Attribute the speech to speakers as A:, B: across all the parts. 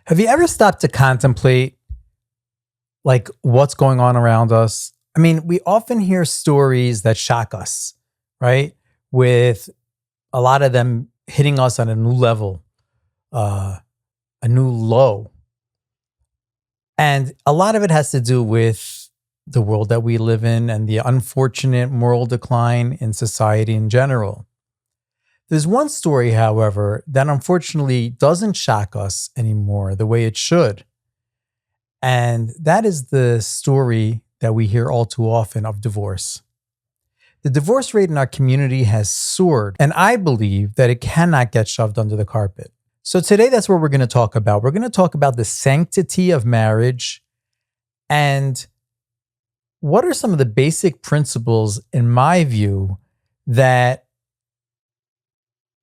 A: Have you ever stopped to contemplate like what's going on around us? I mean, we often hear stories that shock us, right? With a lot of them hitting us on a new level, uh, a new low. And a lot of it has to do with the world that we live in and the unfortunate moral decline in society in general. There's one story, however, that unfortunately doesn't shock us anymore the way it should. And that is the story that we hear all too often of divorce. The divorce rate in our community has soared, and I believe that it cannot get shoved under the carpet. So today, that's what we're going to talk about. We're going to talk about the sanctity of marriage and what are some of the basic principles, in my view, that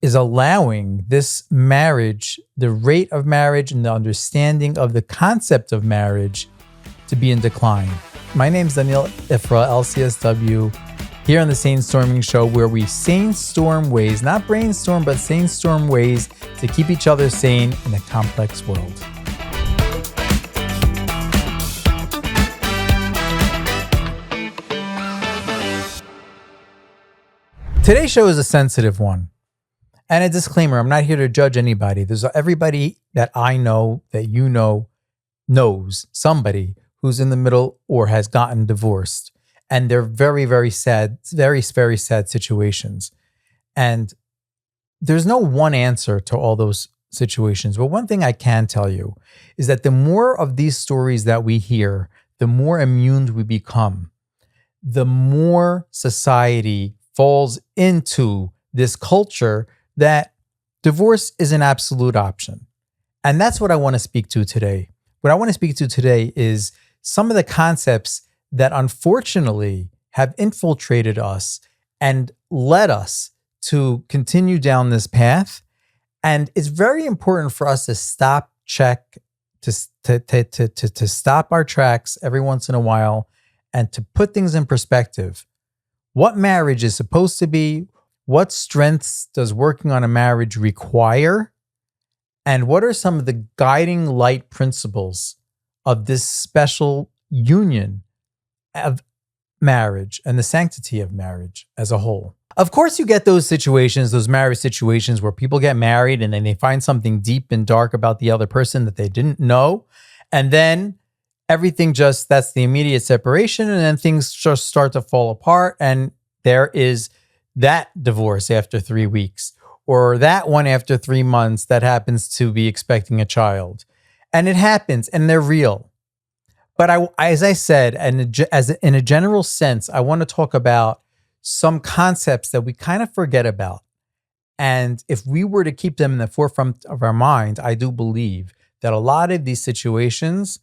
A: is allowing this marriage, the rate of marriage and the understanding of the concept of marriage to be in decline. My name is Daniel Ifra, LCSW, here on the Sainstorming Show, where we sainstorm ways, not brainstorm, but sainstorm ways to keep each other sane in a complex world. Today's show is a sensitive one. And a disclaimer, I'm not here to judge anybody. There's everybody that I know, that you know, knows somebody who's in the middle or has gotten divorced. And they're very, very sad, very, very sad situations. And there's no one answer to all those situations. But one thing I can tell you is that the more of these stories that we hear, the more immune we become, the more society falls into this culture that divorce is an absolute option. And that's what I want to speak to today. What I want to speak to today is some of the concepts that unfortunately have infiltrated us and led us to continue down this path. And it's very important for us to stop, check, to stop our tracks every once in a while and to put things in perspective. What marriage is supposed to be, what strengths does working on a marriage require? And what are some of the guiding light principles of this special union of marriage and the sanctity of marriage as a whole? Of course, you get those situations, those marriage situations where people get married and then they find something deep and dark about the other person that they didn't know. And then everything just, that's the immediate separation. And then things just start to fall apart. And there is that divorce after 3 weeks, or that one after 3 months that happens to be expecting a child. And it happens, and they're real. But as I said, and in a general sense, I want to talk about some concepts that we kind of forget about. And if we were to keep them in the forefront of our mind, I do believe that a lot of these situations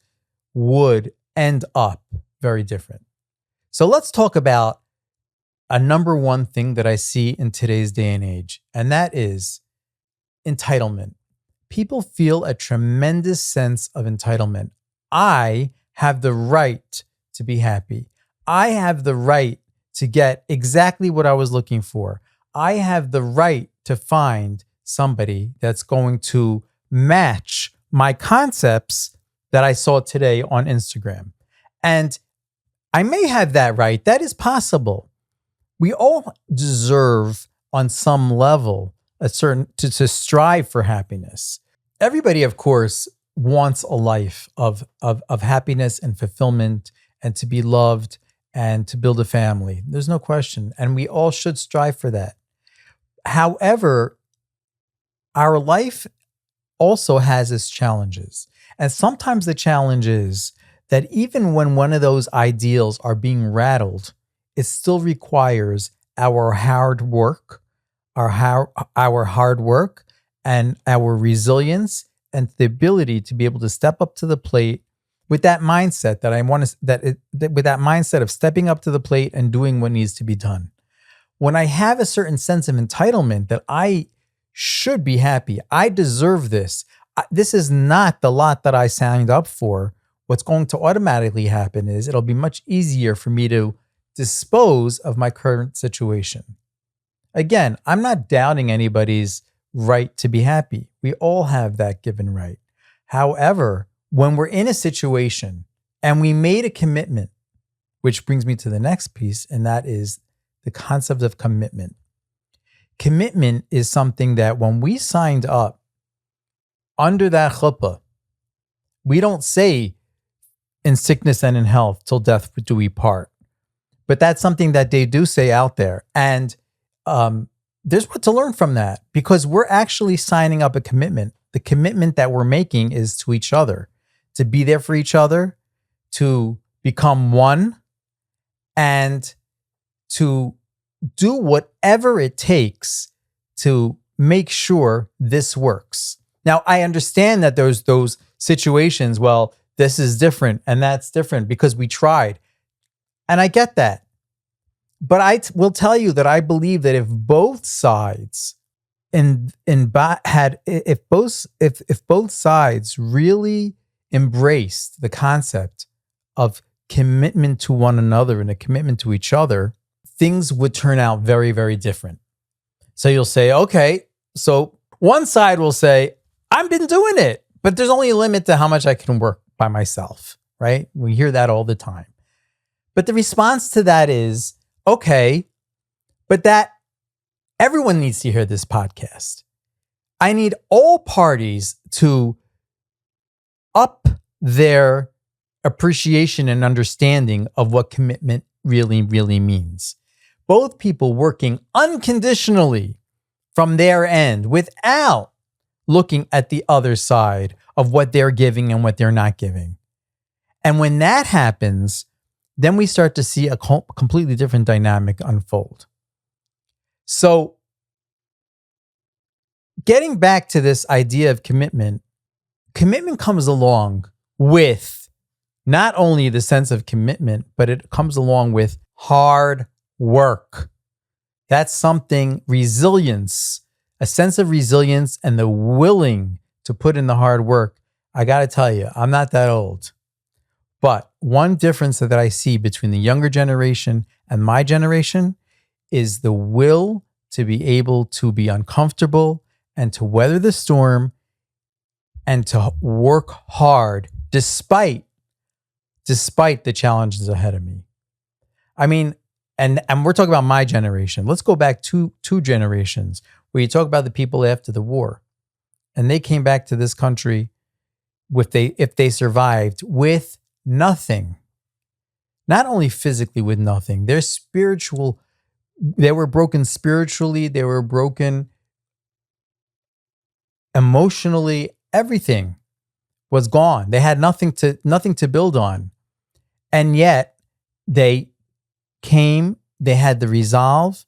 A: would end up very different. So let's talk about a number one thing that I see in today's day and age, and that is entitlement. People feel a tremendous sense of entitlement. I have the right to be happy. I have the right to get exactly what I was looking for. I have the right to find somebody that's going to match my concepts that I saw today on Instagram. And I may have that right. That is possible. We all deserve on some level to strive for happiness. Everybody, of course, wants a life of happiness and fulfillment and to be loved and to build a family. There's no question. And we all should strive for that. However, our life also has its challenges. And sometimes the challenge is that even when one of those ideals are being rattled, it still requires our hard work, our hard work and our resilience and the ability to be able to step up to the plate with that mindset with that mindset of stepping up to the plate and doing what needs to be done. When I have a certain sense of entitlement that I should be happy, I deserve this. This is not the lot that I signed up for. What's going to automatically happen is it'll be much easier for me to dispose of my current situation. Again, I'm not doubting anybody's right to be happy. We all have that given right. However, when we're in a situation and we made a commitment, which brings me to the next piece, and that is the concept of commitment. Commitment is something that when we signed up under that chuppah, we don't say in sickness and in health till death do we part. But that's something that they do say out there. And there's what to learn from that, because we're actually signing up a commitment. The commitment that we're making is to each other, to be there for each other, to become one, and to do whatever it takes to make sure this works. Now, I understand that there's those situations, well, this is different and that's different because we tried. And I get that. But I will tell you that I believe that if both sides if both sides really embraced the concept of commitment to one another and a commitment to each other, things would turn out very, very different. So you'll say, okay, so one side will say, I've been doing it, but there's only a limit to how much I can work by myself, right? We hear that all the time. But the response to that is, okay, but that everyone needs to hear this podcast. I need all parties to up their appreciation and understanding of what commitment really, really means. Both people working unconditionally from their end without looking at the other side of what they're giving and what they're not giving. And when that happens, then we start to see a completely different dynamic unfold. So, getting back to this idea of commitment comes along with not only the sense of commitment, but it comes along with hard work. That's something, resilience, a sense of resilience and the willing to put in the hard work. I got to tell you, I'm not that old. But one difference that I see between the younger generation and my generation is the will to be able to be uncomfortable and to weather the storm and to work hard despite the challenges ahead of me. I mean, and we're talking about my generation. Let's go back two generations where you talk about the people after the war. And they came back to this country if they survived with nothing. Not only physically with nothing, they were broken spiritually, they were broken emotionally, everything was gone. They had nothing to build on. And yet they came, they had the resolve,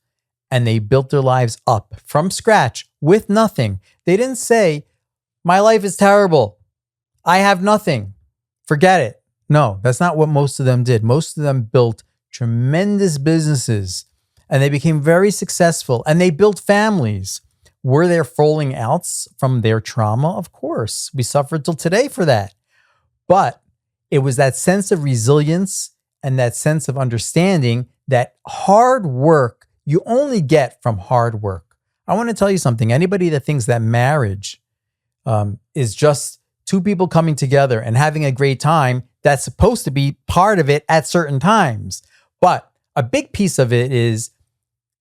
A: and they built their lives up from scratch with nothing. They didn't say, my life is terrible, I have nothing, forget it. No, that's not what most of them did. Most of them built tremendous businesses and they became very successful and they built families. Were there falling outs from their trauma? Of course. We suffered till today for that. But it was that sense of resilience and that sense of understanding that hard work you only get from hard work. I want to tell you something. Anybody that thinks that marriage is just two people coming together and having a great time, that's supposed to be part of it at certain times. But a big piece of it is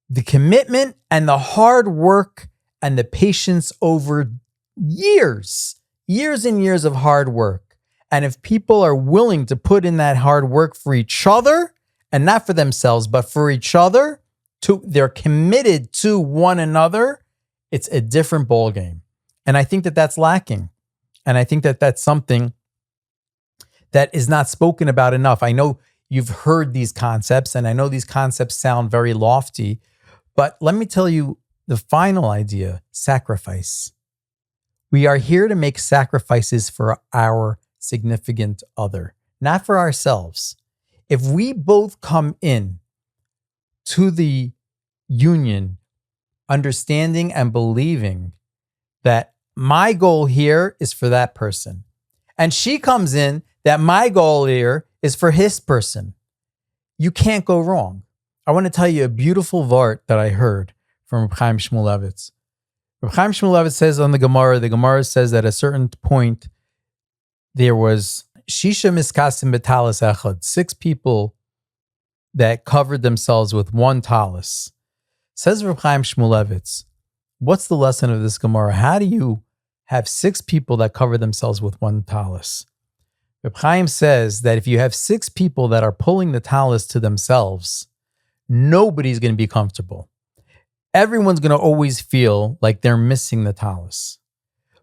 A: the commitment and the hard work and the patience over years and years of hard work. And if people are willing to put in that hard work for each other and not for themselves, but for each other, they're committed to one another, it's a different ballgame. And I think that that's lacking. And I think that that's something that is not spoken about enough. I know you've heard these concepts, and I know these concepts sound very lofty, but let me tell you the final idea: sacrifice. We are here to make sacrifices for our significant other, not for ourselves. If we both come in to the union understanding and believing that my goal here is for that person, and she comes in that my goal here is for his person, you can't go wrong. I want to tell you a beautiful vart that I heard from Reb Chaim Shmulevitz. Reb Chaim Shmulevitz says on the Gemara says that at a certain point, there was Shisha Miskasim Betalis Echad, 6 people that covered themselves with one talis. Says Reb Chaim Shmulevitz, what's the lesson of this Gemara? How do you have 6 people that cover themselves with one talis? Reb Chaim says that if you have 6 people that are pulling the talis to themselves, nobody's going to be comfortable. Everyone's going to always feel like they're missing the talis.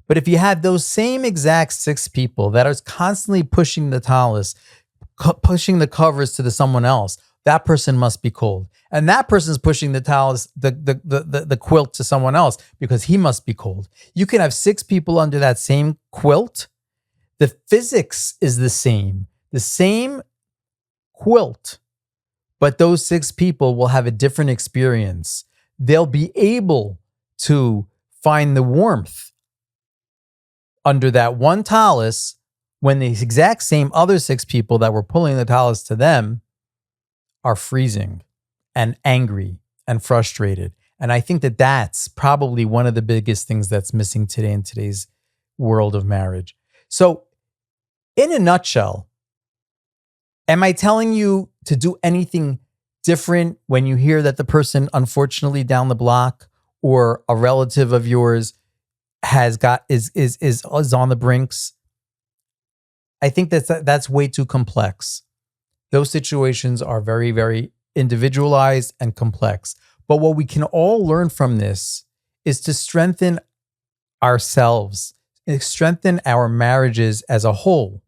A: But if you have those same exact 6 people that are constantly pushing the talis, pushing the covers to someone else, that person must be cold. And that person's pushing the talis, the quilt to someone else because he must be cold. You can have 6 people under that same quilt. The physics is the same quilt, but those 6 people will have a different experience. They'll be able to find the warmth under that one talis when the exact same other 6 people that were pulling the talis to them are freezing and angry and frustrated. And I think that that's probably one of the biggest things that's missing today in today's world of marriage. So, in a nutshell, am I telling you to do anything different when you hear that the person, unfortunately, down the block or a relative of yours is on the brinks? I think that's way too complex. Those situations are very, very individualized and complex. But what we can all learn from this is to strengthen ourselves, strengthen our marriages as a whole.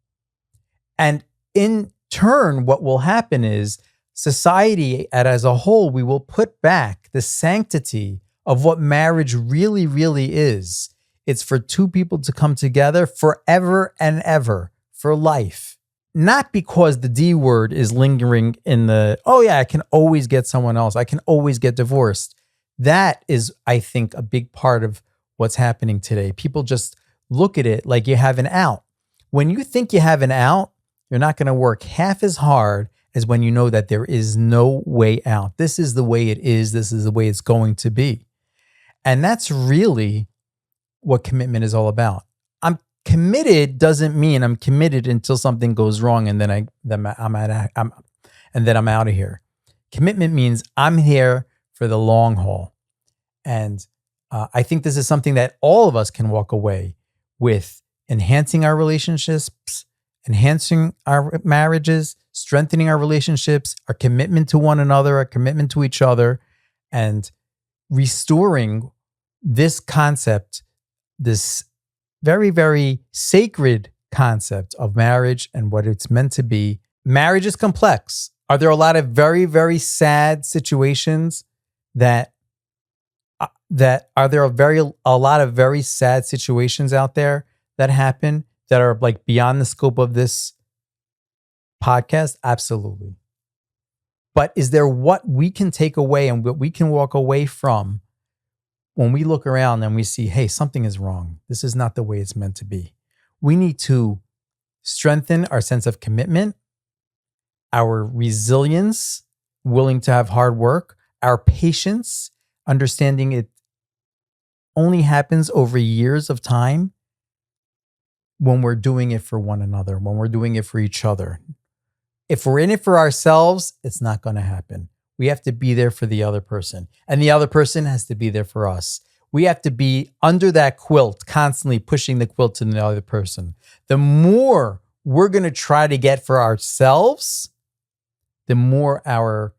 A: And in turn, what will happen is society as a whole, we will put back the sanctity of what marriage really, really is. It's for 2 people to come together forever and ever, for life. Not because the D word is lingering in the, oh yeah, I can always get someone else. I can always get divorced. That is, I think, a big part of what's happening today. People just look at it like you have an out. When you think you have an out, you're not going to work half as hard as when you know that there is no way out. This is the way it is. This is the way it's going to be. And that's really what commitment is all about. I'm committed doesn't mean I'm committed until something goes wrong and then I'm out of here. Commitment means I'm here for the long haul. And I think this is something that all of us can walk away with, enhancing our relationships, enhancing our marriages, strengthening our relationships, our commitment to one another, our commitment to each other, and restoring this concept, this very, very sacred concept of marriage and what it's meant to be. Marriage is complex. Are there a lot of very, very sad situations a lot of very sad situations out there that happen that are like beyond the scope of this podcast? Absolutely. But is there what we can take away and what we can walk away from when we look around and we see, hey, something is wrong. This is not the way it's meant to be. We need to strengthen our sense of commitment, our resilience, willing to have hard work, our patience, understanding it only happens over years of time when we're doing it for one another, when we're doing it for each other. If we're in it for ourselves, it's not going to happen. We have to be there for the other person, and the other person has to be there for us. We have to be under that quilt, constantly pushing the quilt to the other person. The more we're going to try to get for ourselves, the more our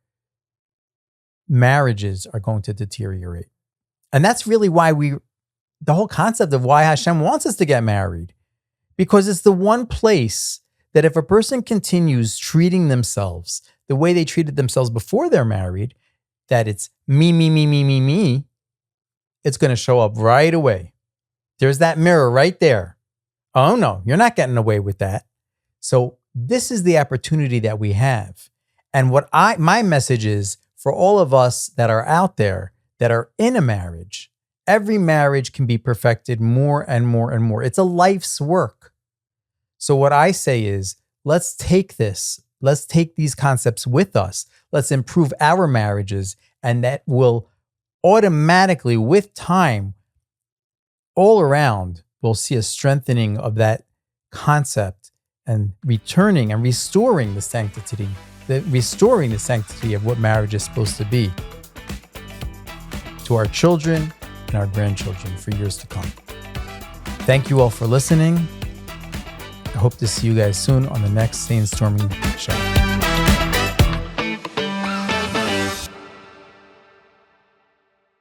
A: marriages are going to deteriorate. And that's really why the whole concept of why Hashem wants us to get married, because it's the one place that if a person continues treating themselves the way they treated themselves before they're married, that it's me, it's going to show up right away. There's that mirror right there. Oh no, you're not getting away with that. So this is the opportunity that we have. And what my message is for all of us that are out there that are in a marriage, every marriage can be perfected more and more and more. It's a life's work. So what I say is, let's take these concepts with us. Let's improve our marriages, and that will automatically, with time, all around, we'll see a strengthening of that concept and returning and restoring the sanctity of what marriage is supposed to be to our children and our grandchildren for years to come. Thank you all for listening. I hope to see you guys soon on the next Sainstorming show.